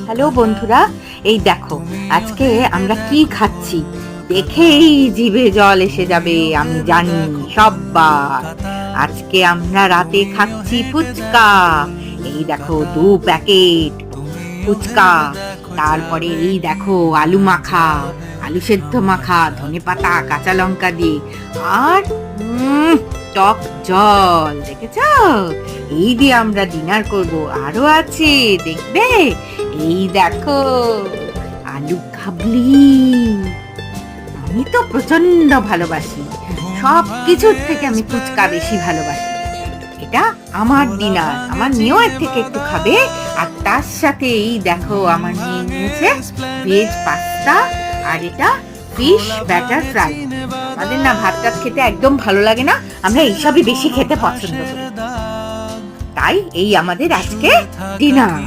Hello বন্ধুরা, এই দেখো আজকে আমরা কি খাচ্ছি দেখেই জিভে জল এসে যাবে। আমি জানি সববার। আজকে আমরা রাতে খাচ্ছি ফুচকা। এই দেখো 2 প্যাকেট ফুচকা। তারপরে এই দেখো আলু মাখা, আলু সেদ্ধ মাখা, ধনেপাতা কাঁচা লঙ্কা দিয়ে, আর টক জল। দেখেছ? এই দিয়ে আমরা ডিনার করব। আরো আছে দেখবে, এই দেখো আলু কাবলি। আমি তো প্রচন্ড ভালোবাসি, সব কিছুর থেকে আমি ফুচকা বেশি ভালোবাসি। এটা আমার ডিনার, আমার মেয়েও এর থেকে একটু খাবে। আর তার সাথে এই দেখো আমার মেয়ে নিয়েছে ভেজ পাস্তা, আর এটা ফিশ ব্যাটার ফ্রাই। আমাদের না ভাত টাত খেতে একদম ভালো লাগে না, আমরা এইসবই বেশি খেতে পছন্দ করি। তাই এই আমাদের আজকে ডিনার।